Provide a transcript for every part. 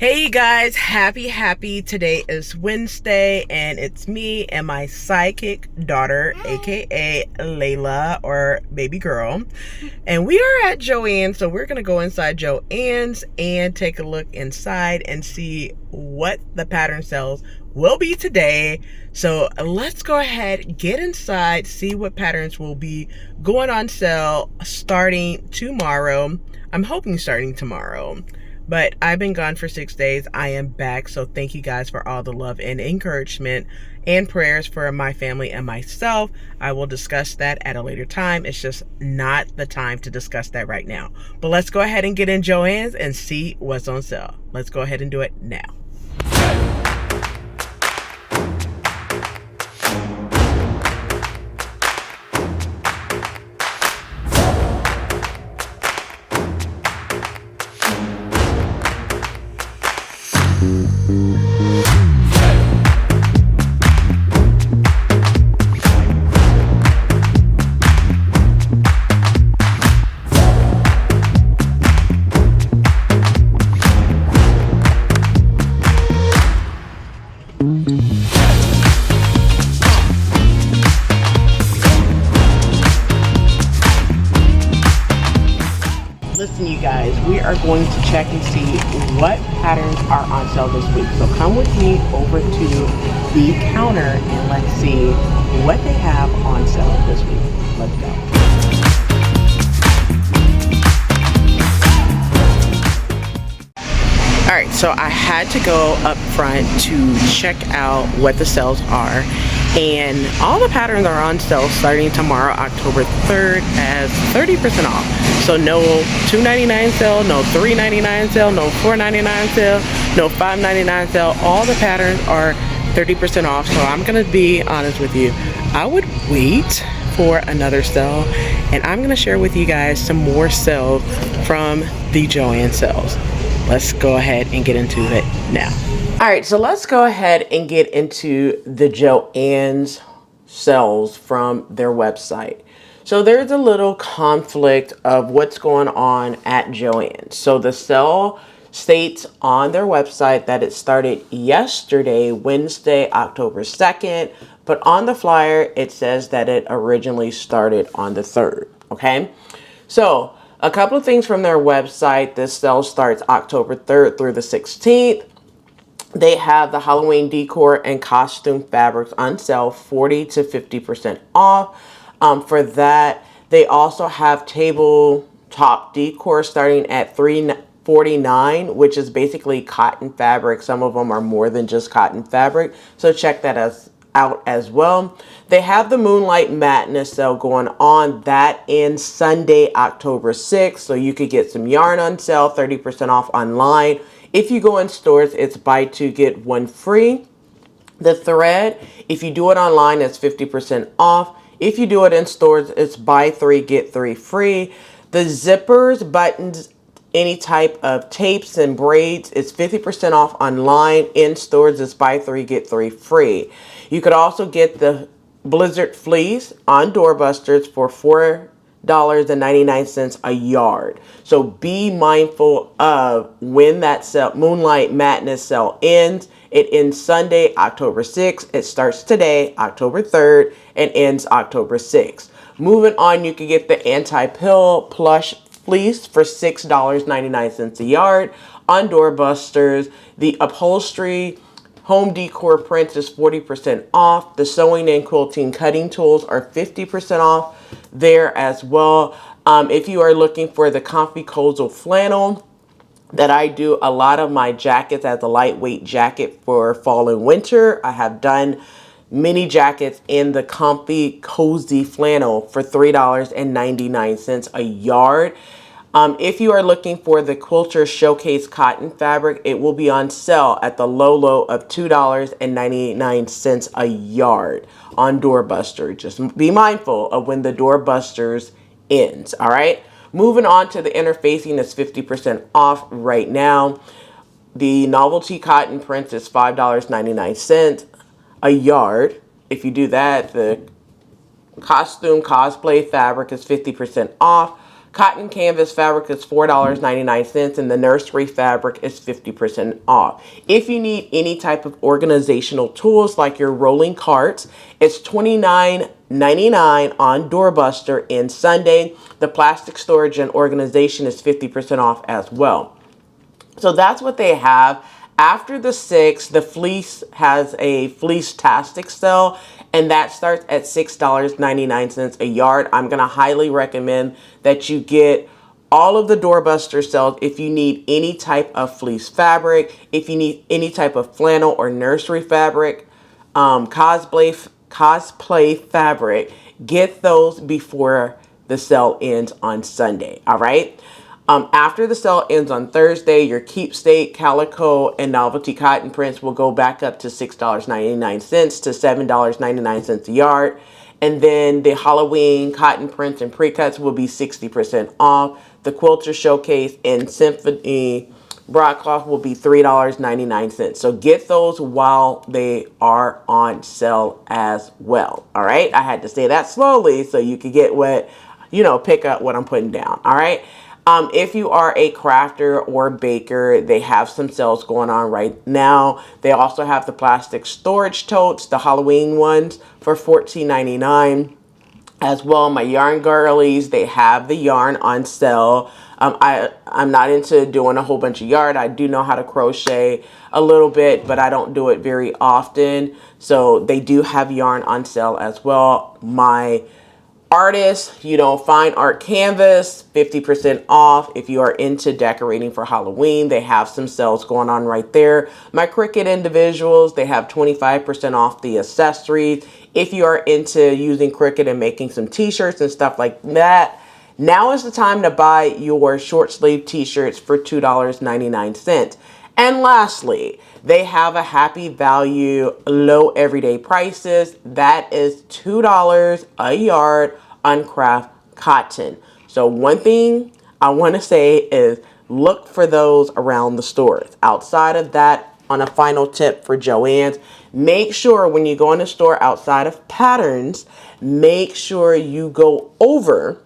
Hey you guys, happy. Today is Wednesday and it's me and my sidekick daughter, aka Layla or baby girl. And we are at Joann's, so we're gonna go inside Joann's and take a look inside and see what the pattern sales will be today. So let's go ahead, get inside, see what patterns will be going on sale starting tomorrow. I'm hoping starting tomorrow. But I've been gone for 6 days. I am back. So thank you guys for all the love and encouragement and prayers for my family and myself. I will discuss that at a later time. It's just not the time to discuss that right now. But let's go ahead and get in Joann's and see what's on sale. Let's go ahead and do it now. Listen, you guys, we are going to check and see what patterns are on sale this week. So come with me over to the counter and let's see what they have on sale this week. Let's go. All right, so I had to go up front to check out what the sales are. And all the patterns are on sale starting tomorrow, October 3rd, as 30% off. So no $2.99 sale, no $3.99 sale, no $4.99 sale, no $5.99 sale. All the patterns are 30% off. So I'm gonna be honest with you, I would wait for another sale, and I'm gonna share with you guys some more sales from the Joann's sales. Let's go ahead and get into it now. All right, so let's go ahead and get into the Joann's sales from their website. So there's a little conflict of what's going on at Joann's. So the sale states on their website that it started yesterday, Wednesday, October 2nd, but on the flyer, it says that it originally started on the 3rd, okay? So a couple of things from their website. This sale starts October 3rd through the 16th. They have the Halloween decor and costume fabrics on sale, 40 to 50% off. For that, they also have tabletop decor starting at $349, which is basically cotton fabric. Some of them are more than just cotton fabric, so check that out as well. They have the Moonlight Madness sale going on. That ends Sunday, October 6th, so you could get some yarn on sale, 30% off online. If you go in stores, it's buy two, get one free. The thread, if you do it online, it's 50% off. If you do it in stores, it's buy three, get three free. The zippers, buttons, any type of tapes and braids, it's 50% off online. In stores, it's buy three, get three free. You could also get the Blizzard fleece on doorbusters for $4.99 a yard. So be mindful of when that sale, Moonlight Madness sale ends. It ends Sunday, October 6th. It starts today, October 3rd, and ends October 6th. Moving on, you can get the anti-pill plush fleece for $6.99 a yard on doorbusters. The upholstery home decor prints is 40% off. The sewing and quilting cutting tools are 50% off there as well. If you are looking for the comfy coastal flannel that I do a lot of my jackets as a lightweight jacket for fall and winter, I have done mini jackets in the comfy cozy flannel for $3.99 a yard. If you are looking for the Quilter Showcase cotton fabric, it will be on sale at the low of $2.99 a yard on doorbuster. Just be mindful of when the doorbusters ends, all right? Moving on to the interfacing, is 50% off right now. The novelty cotton prints is $5.99 a yard. If you do that, the costume cosplay fabric is 50% off. Cotton canvas fabric is $4.99, and the nursery fabric is 50% off. If you need any type of organizational tools like your rolling carts, it's $29.99 on Doorbuster and Sunday. The plastic storage and organization is 50% off as well. So that's what they have. After the 6th, the fleece has a fleece-tastic sale, and that starts at $6.99 a yard. I'm going to highly recommend that you get all of the Doorbuster sales if you need any type of fleece fabric, if you need any type of flannel or nursery fabric, cosplay fabric. Get those before the sale ends on Sunday, all right? After the sale ends on Thursday, your keepsake, calico, and novelty cotton prints will go back up to $6.99 to $7.99 a yard. And then the Halloween cotton prints and pre-cuts will be 60% off. The Quilter Showcase and Symphony broadcloth will be $3.99. So get those while they are on sale as well. All right. I had to say that slowly so you could get what, pick up what I'm putting down. All right. If you are a crafter or baker, they have some sales going on right now. They also have the plastic storage totes, the Halloween ones, for $14.99. As well, my yarn girlies, they have the yarn on sale. I'm not into doing a whole bunch of yarn. I do know how to crochet a little bit, but I don't do it very often. So they do have yarn on sale as well. My artists, fine art canvas, 50% off. If you are into decorating for Halloween, they have some sales going on right there. My Cricut individuals, they have 25% off the accessories. If you are into using Cricut and making some t-shirts and stuff like that, now is the time to buy your short sleeve t-shirts for $2.99. And lastly, they have a happy value, low everyday prices. That is $2 a yard on craft cotton. So one thing I want to say is look for those around the stores. Outside of that, on a final tip for Joann's, make sure when you go in the store outside of patterns, make sure you go over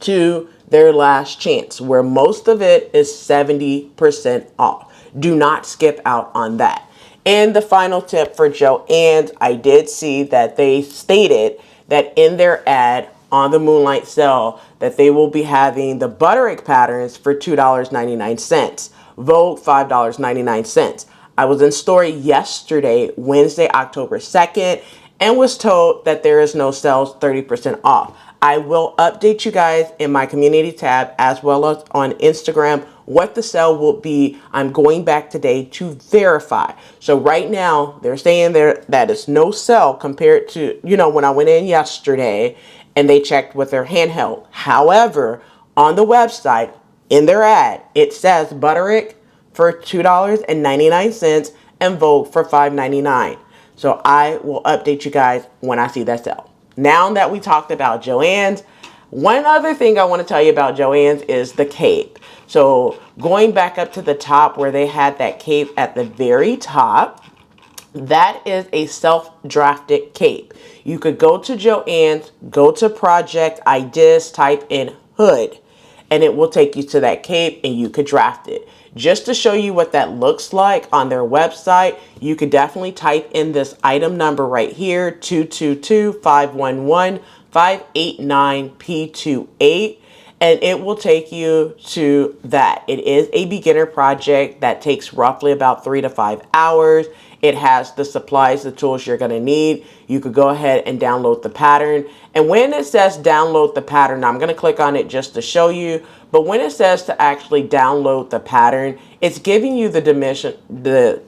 to their last chance, where most of it is 70% off. Do not skip out on that. And the final tip for Joann's, I did see that they stated that in their ad on the Moonlight sale that they will be having the butterick patterns for $2.99. Vogue, $5.99. I was in store yesterday, Wednesday, October 2nd, and was told that there is no sales, 30% off. I will update you guys in my community tab as well as on Instagram what the sale will be. I'm going back today to verify. So right now they're saying there that is no sale compared to, when I went in yesterday and they checked with their handheld. However, on the website in their ad, it says butterick for $2.99 and Vogue for $5.99. So I will update you guys when I see that sale. Now that we talked about Joann's, one other thing I want to tell you about Joann's is the cape. So going back up to the top where they had that cape at the very top, that is a self-drafted cape. You could go to Joann's, go to Project Ideas, type in hood, and it will take you to that cape and you could draft it. Just to show you what that looks like on their website, you could definitely type in this item number right here, 222-511-589-P28, and it will take you to that. It is a beginner project that takes roughly about 3 to 5 hours. It has the supplies, the tools you're going to need. You could go ahead and download the pattern. And when it says download the pattern, I'm going to click on it just to show you. But when it says to actually download the pattern, it's giving you the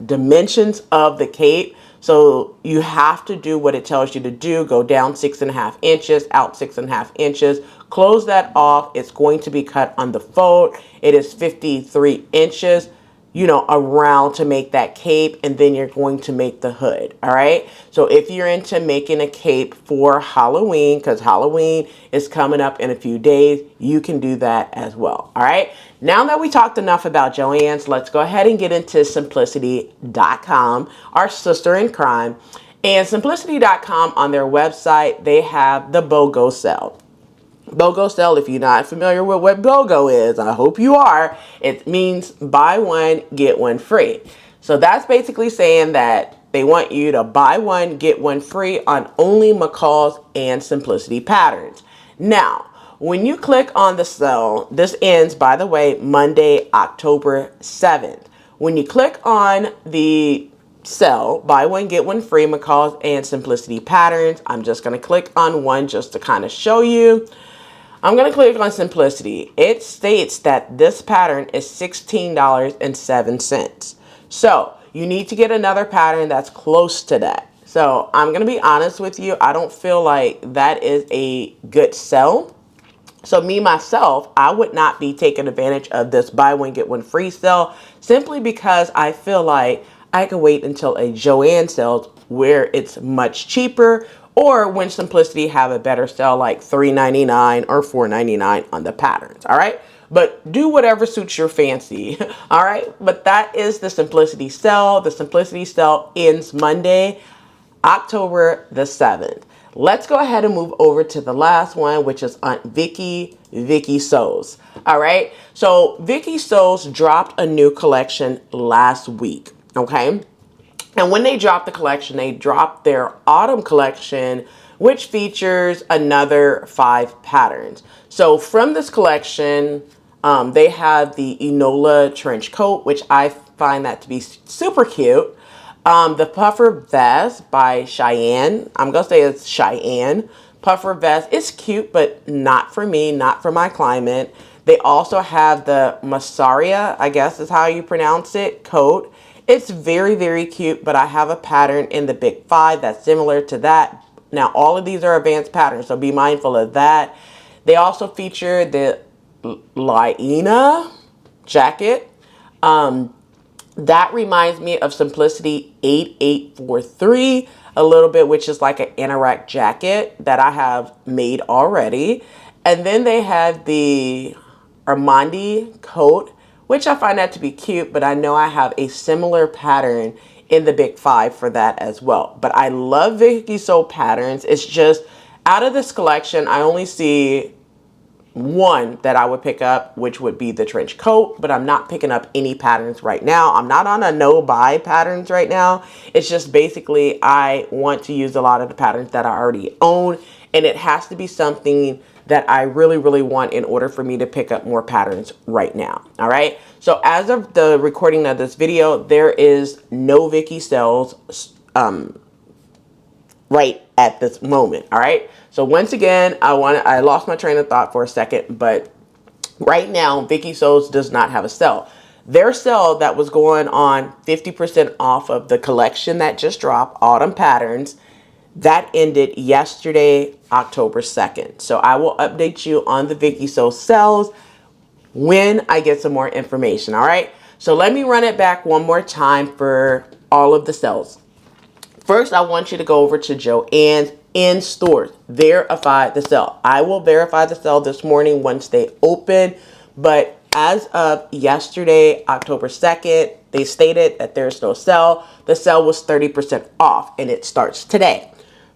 dimensions of the cape. So you have to do what it tells you to do. Go down 6.5 inches, out 6.5 inches. Close that off. It's going to be cut on the fold. It is 53 inches. Around to make that cape, and then you're going to make the hood. All right. So if you're into making a cape for Halloween, because Halloween is coming up in a few days, you can do that as well. All right. Now that we talked enough about Joann's, let's go ahead and get into Simplicity.com, our sister in crime. And Simplicity.com, on their website, they have the BOGO sale. BOGO sale, if you're not familiar with what BOGO is, I hope you are. It means buy one, get one free. So that's basically saying that they want you to buy one, get one free on only McCalls and Simplicity patterns. Now, when you click on the sale, this ends, by the way, Monday, October 7th. When you click on the sell, buy one, get one free, McCalls and Simplicity patterns, I'm just going to click on one just to kind of show you. I'm going to click on Simplicity. It states that this pattern is $16.07. So you need to get another pattern that's close to that. So I'm going to be honest with you. I don't feel like that is a good sell. So me, myself, I would not be taking advantage of this buy one, get one free sale simply because I feel like I could wait until a Joann's sale where it's much cheaper, or when Simplicity have a better sale like $3.99 or $4.99 on the patterns. All right. But do whatever suits your fancy. All right. But that is the Simplicity sale. The Simplicity sale ends Monday, October the 7th. Let's go ahead and move over to the last one, which is Aunt Vicky Sews. All right. So Vicky Sews dropped a new collection last week. Okay. And when they dropped the collection, they dropped their autumn collection, which features another 5 patterns. So from this collection, they have the Enola trench coat, which I find that to be super cute. The puffer vest by Joann. I'm going to say it's Joann. Puffer vest. It's cute, but not for me, not for my climate. They also have the Massaria, I guess is how you pronounce it, coat. It's very, very cute, but I have a pattern in the Big 5 that's similar to that. Now, all of these are advanced patterns, so be mindful of that. They also feature the Laina jacket. That reminds me of Simplicity 8843 a little bit, which is like an anorak jacket that I have made already. And then they have the Armandi coat, which I find that to be cute, but I know I have a similar pattern in the Big 5 for that as well. But I love Vicky Sew patterns. It's just out of this collection, I only see one that I would pick up, which would be the trench coat, but I'm not picking up any patterns right now. I'm not on a no buy patterns right now. It's just basically I want to use a lot of the patterns that I already own, and it has to be something that I really, really want in order for me to pick up more patterns right now. All right. So as of the recording of this video, there is no Vicky sales right at this moment. All right. So once again, I lost my train of thought for a second, but right now, Vicky Sews does not have a sale. Their sale that was going on 50% off of the collection that just dropped, Autumn Patterns, that ended yesterday, October 2nd. So I will update you on the Vicky Sews sales when I get some more information. All right. So let me run it back one more time for all of the sales. First, I want you to go over to Joann's in stores. Verify the sale. I will verify the sale this morning once they open. But as of yesterday, October 2nd, they stated that there's no sale. The sale was 30% off and it starts today.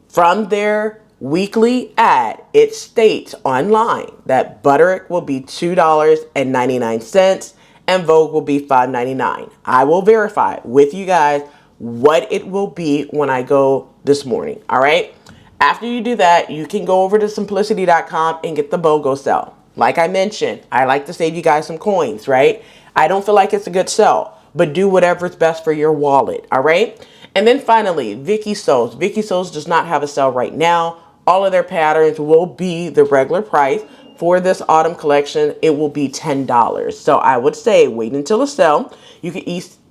From their weekly ad, it states online that butterick will be $2.99 and Vogue will be $5.99. I will verify with you guys what it will be when I go this morning. All right. After you do that, you can go over to simplicity.com and get the BOGO sale. Like I mentioned, I like to save you guys some coins, right? I don't feel like it's a good sell, but do whatever's best for your wallet. All right. And then finally, Vicky Sews. Vicky Sews does not have a sale right now. All of their patterns will be the regular price. For this autumn collection, it will be $10. So I would say wait until the sale. You can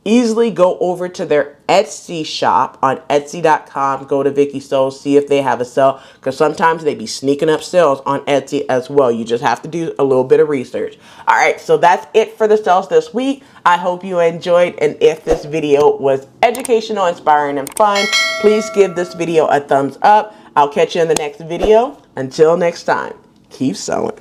easily go over to their Etsy shop on Etsy.com. Go to Vicky Sews, see if they have a sale, because sometimes they be sneaking up sales on Etsy as well. You just have to do a little bit of research. All right, so that's it for the sales this week. I hope you enjoyed, and if this video was educational, inspiring, and fun, please give this video a thumbs up. I'll catch you in the next video. Until next time, keep sewing.